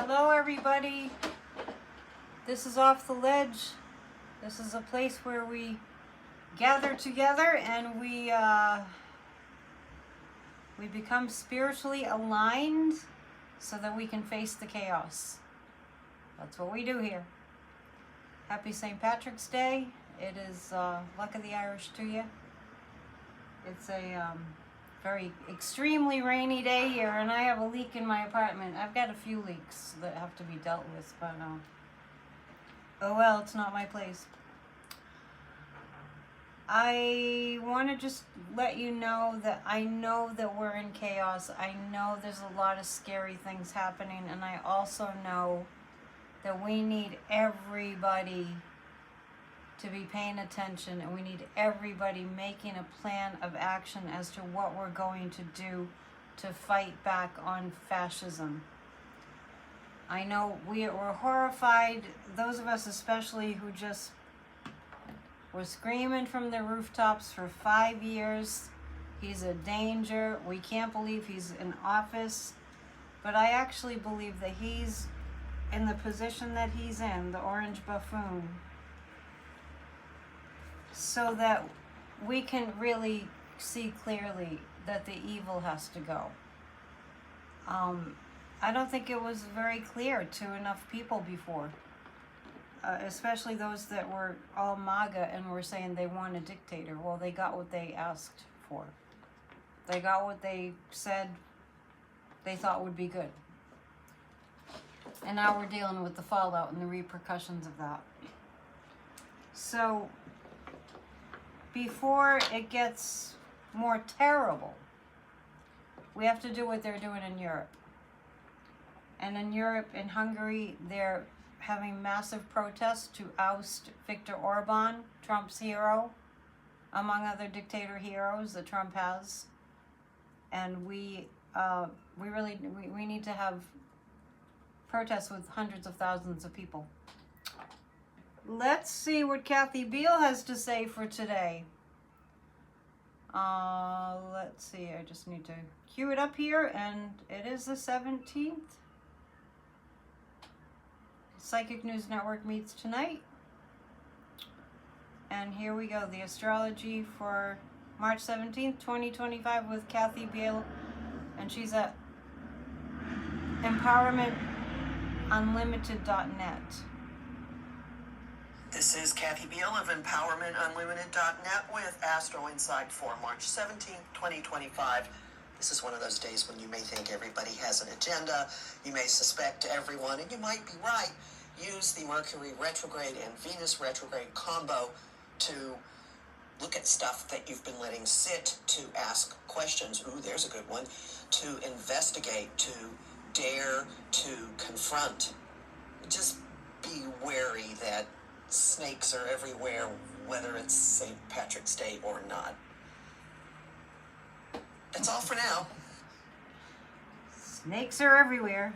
Hello everybody, this is Off the Ledge. This is a place where we gather together and we become spiritually aligned so that we can face the chaos. That's what we do here. Happy St. Patrick's Day. It is Luck of the Irish to you. It's a very extremely rainy day here, and I have a leak in my apartment. I've got a few leaks that have to be dealt with, but oh well, it's not my place. I want to just let you know that I know that we're in chaos. I know there's a lot of scary things happening, and I also know that we need everybody to be paying attention, and we need everybody making a plan of action as to what we're going to do to fight back on fascism. I know we're horrified, those of us especially who just were screaming from the rooftops for 5 years. He's a danger. We can't believe he's in office. But I actually believe that he's in the position that he's in, the orange buffoon, so that we can really see clearly that the evil has to go. I don't think it was very clear to enough people before, especially those that were all MAGA and were saying they want a dictator. Well, they got what they asked for. They got what they said they thought would be good. And now we're dealing with the fallout and the repercussions of that. So, before it gets more terrible, we have to do what they're doing in Europe. And in Europe, in Hungary, they're having massive protests to oust Viktor Orban, Trump's hero, among other dictator heroes that Trump has. And we need to have protests with hundreds of thousands of people. Let's see what Kathy Beale has to say for today. Let's see, I just need to cue it up here, and it is the 17th. Psychic News Network meets tonight. And here we go, the astrology for March 17th, 2025 with Kathy Beale. And she's at empowermentunlimited.net. This is Kathy Beale of EmpowermentUnlimited.net with Astro Insight for March 17th, 2025. This is one of those days when you may think everybody has an agenda, you may suspect everyone, and you might be right. Use the Mercury retrograde and Venus retrograde combo to look at stuff that you've been letting sit, to ask questions. Ooh, there's a good one. To investigate, to dare to confront. Just be wary that snakes are everywhere, whether it's St. Patrick's Day or not. That's all for now. Snakes are everywhere.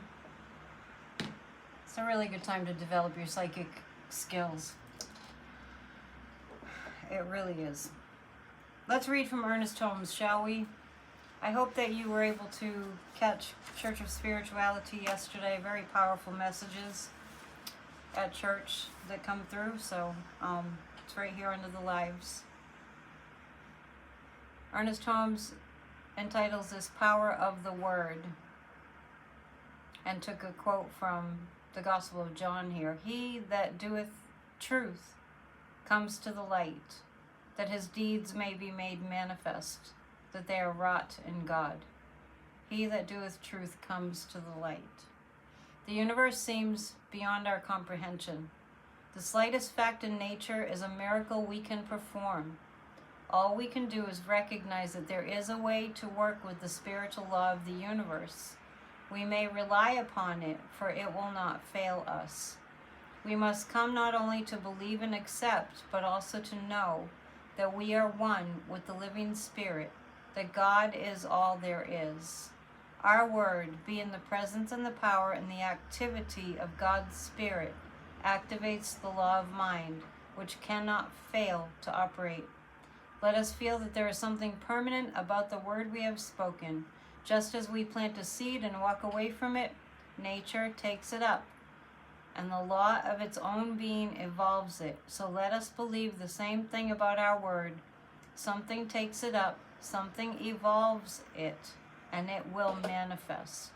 It's a really good time to develop your psychic skills. It really is. Let's read from Ernest Holmes, shall we? I hope that you were able to catch Church of Spirituality yesterday. Very powerful messages at church that come through, so it's right here under the lives. Ernest Holmes entitles this Power of the Word, and took a quote from the Gospel of John here. He that doeth truth comes to the light, that his deeds may be made manifest, that they are wrought in God. He that doeth truth comes to the light. The universe seems beyond our comprehension. The slightest fact in nature is a miracle we can perform. All we can do is recognize that there is a way to work with the spiritual law of the universe. We may rely upon it, for it will not fail us. We must come not only to believe and accept, but also to know that we are one with the living spirit, that God is all there is. Our word, being the presence and the power and the activity of God's Spirit, activates the law of mind, which cannot fail to operate. Let us feel that there is something permanent about the word we have spoken. Just as we plant a seed and walk away from it, nature takes it up, and the law of its own being evolves it. So let us believe the same thing about our word. Something takes it up, something evolves it, and it will manifest.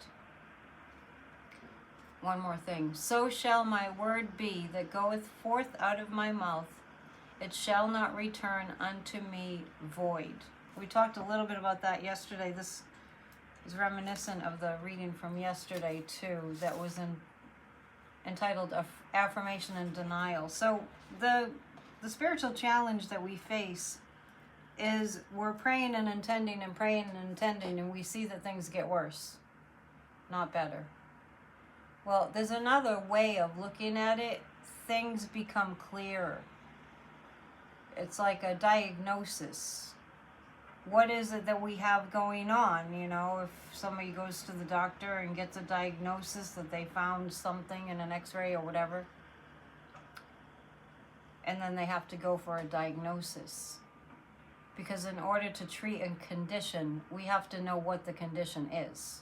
One more thing. So shall my word be that goeth forth out of my mouth. It shall not return unto me void. We talked a little bit about that yesterday. This is reminiscent of the reading from yesterday too, that was entitled Affirmation and Denial. So the spiritual challenge that we face is we're praying and intending and praying and intending, and we see that things get worse, not better. Well, there's another way of looking at it. Things become clearer. It's like a diagnosis. What is it that we have going on? You know, if somebody goes to the doctor and gets a diagnosis that they found something in an x-ray or whatever, and then they have to go for a diagnosis. Because in order to treat a condition, we have to know what the condition is.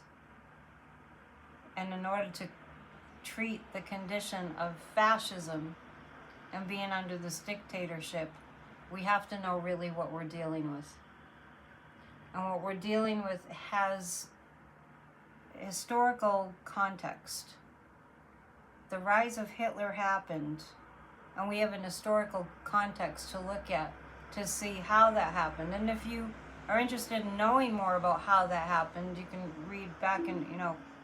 And in order to treat the condition of fascism and being under this dictatorship, we have to know really what we're dealing with. And what we're dealing with has historical context. The rise of Hitler happened, and we have an historical context to look at to see how that happened. And if you are interested in knowing more about how that happened, you can read back in,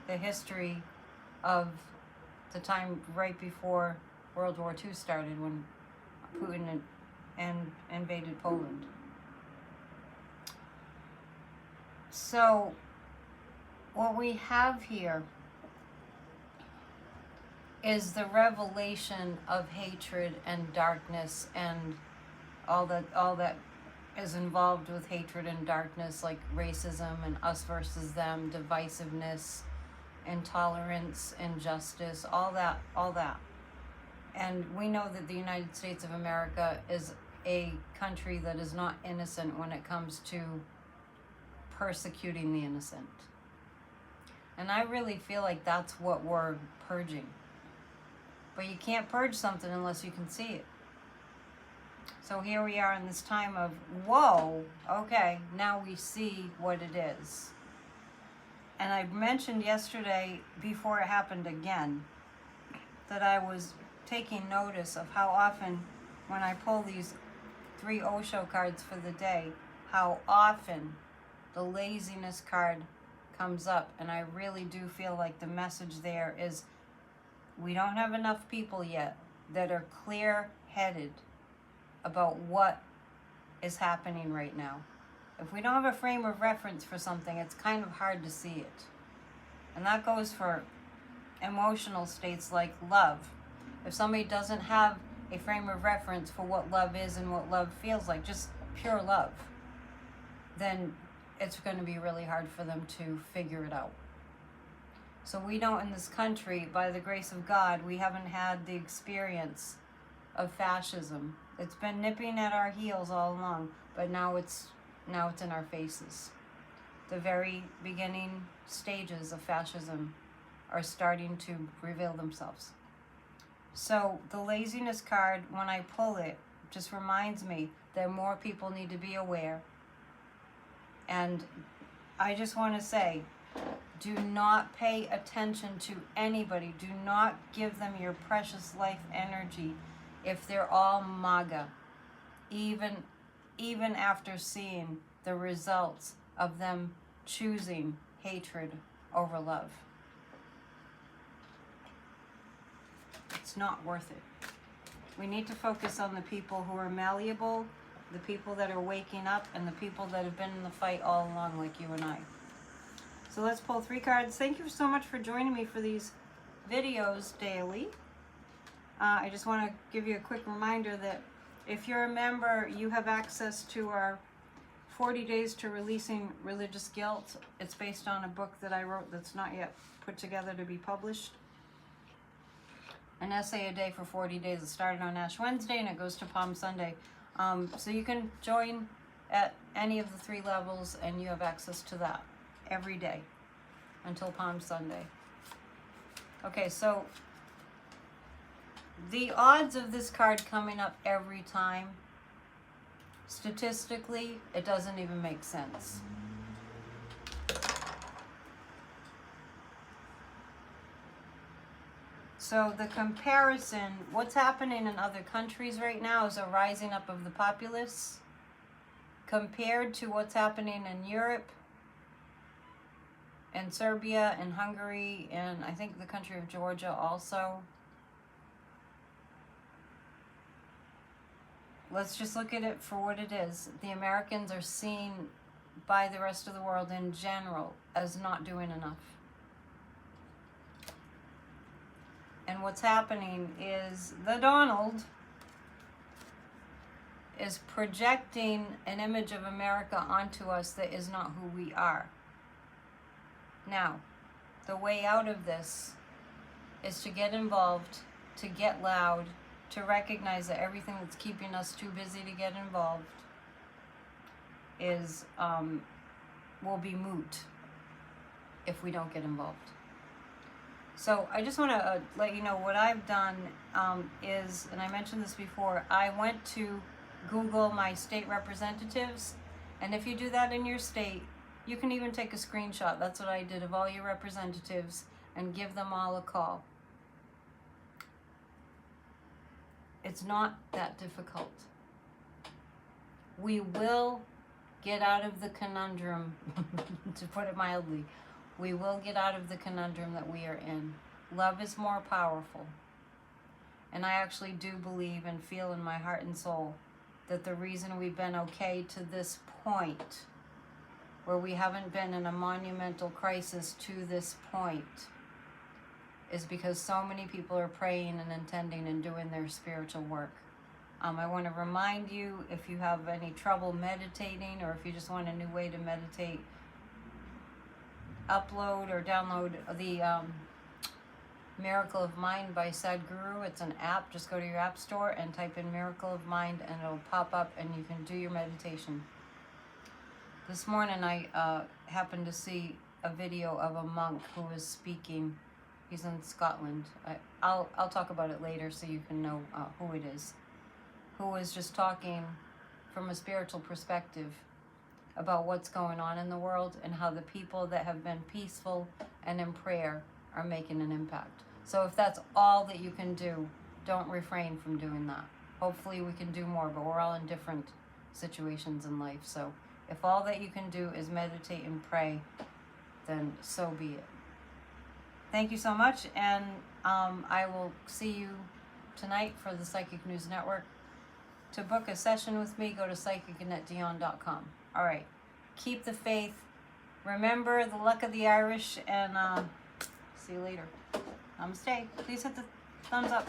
the history of the time right before World War II started, when Putin invaded Poland. So what we have here is the revelation of hatred and darkness and all that is involved with hatred and darkness, like racism and us versus them, divisiveness, intolerance, injustice, all that. And we know that the United States of America is a country that is not innocent when it comes to persecuting the innocent. And I really feel like that's what we're purging. But you can't purge something unless you can see it. So here we are in this time of, whoa, okay, now we see what it is. And I mentioned yesterday, before it happened again, that I was taking notice of how often, when I pull these 3 Osho cards for the day, how often the laziness card comes up. And I really do feel like the message there is, we don't have enough people yet that are clear-headed about what is happening right now. If we don't have a frame of reference for something, it's kind of hard to see it. And that goes for emotional states like love. If somebody doesn't have a frame of reference for what love is and what love feels like, just pure love, then it's going to be really hard for them to figure it out. So we don't, in this country, by the grace of God, we haven't had the experience of fascism. It's been nipping at our heels all along, but now it's in our faces. The very beginning stages of fascism are starting to reveal themselves. So the laziness card, when I pull it, just reminds me that more people need to be aware. And I just want to say, do not pay attention to anybody. Do not give them your precious life energy if they're all MAGA, even after seeing the results of them choosing hatred over love. It's not worth it. We need to focus on the people who are malleable, the people that are waking up, and the people that have been in the fight all along, like you and I. So let's pull 3 cards. Thank you so much for joining me for these videos daily. I just want to give you a quick reminder that if you're a member, you have access to our 40 Days to Releasing Religious Guilt. It's based on a book that I wrote that's not yet put together to be published. An essay a day for 40 days. It started on Ash Wednesday and it goes to Palm Sunday. So you can join at any of the 3 levels and you have access to that every day until Palm Sunday. Okay, so the odds of this card coming up every time, statistically, it doesn't even make sense. So the comparison, what's happening in other countries right now is a rising up of the populace compared to what's happening in Europe and Serbia and Hungary and I think the country of Georgia also. Let's just look at it for what it is. The Americans are seen by the rest of the world in general as not doing enough. And what's happening is the Donald is projecting an image of America onto us that is not who we are. Now, the way out of this is to get involved, to get loud, to recognize that everything that's keeping us too busy to get involved is will be moot if we don't get involved. So I just want to let you know what I've done is, and I mentioned this before, I went to Google my state representatives, and if you do that in your state, you can even take a screenshot. That's what I did of all your representatives and give them all a call. It's not that difficult. We will get out of the conundrum, to put it mildly. We will get out of the conundrum that we are in. Love is more powerful. And I actually do believe and feel in my heart and soul that the reason we've been okay to this point, where we haven't been in a monumental crisis to this point, is because so many people are praying and intending and doing their spiritual work. I want to remind you, if you have any trouble meditating, or if you just want a new way to meditate, upload or download the Miracle of Mind by Sadhguru. It's an app. Just go to your app store and type in Miracle of Mind and it'll pop up and you can do your meditation. This morning I happened to see a video of a monk who was speaking. He's in Scotland. I'll talk about it later so you can know who it is. Who was just talking from a spiritual perspective about what's going on in the world and how the people that have been peaceful and in prayer are making an impact. So if that's all that you can do, don't refrain from doing that. Hopefully we can do more, but we're all in different situations in life. So if all that you can do is meditate and pray, then so be it. Thank you so much, and I will see you tonight for the Psychic News Network. To book a session with me, go to psychicannetdion.com. All right. Keep the faith. Remember the luck of the Irish, and see you later. Namaste. Please hit the thumbs up.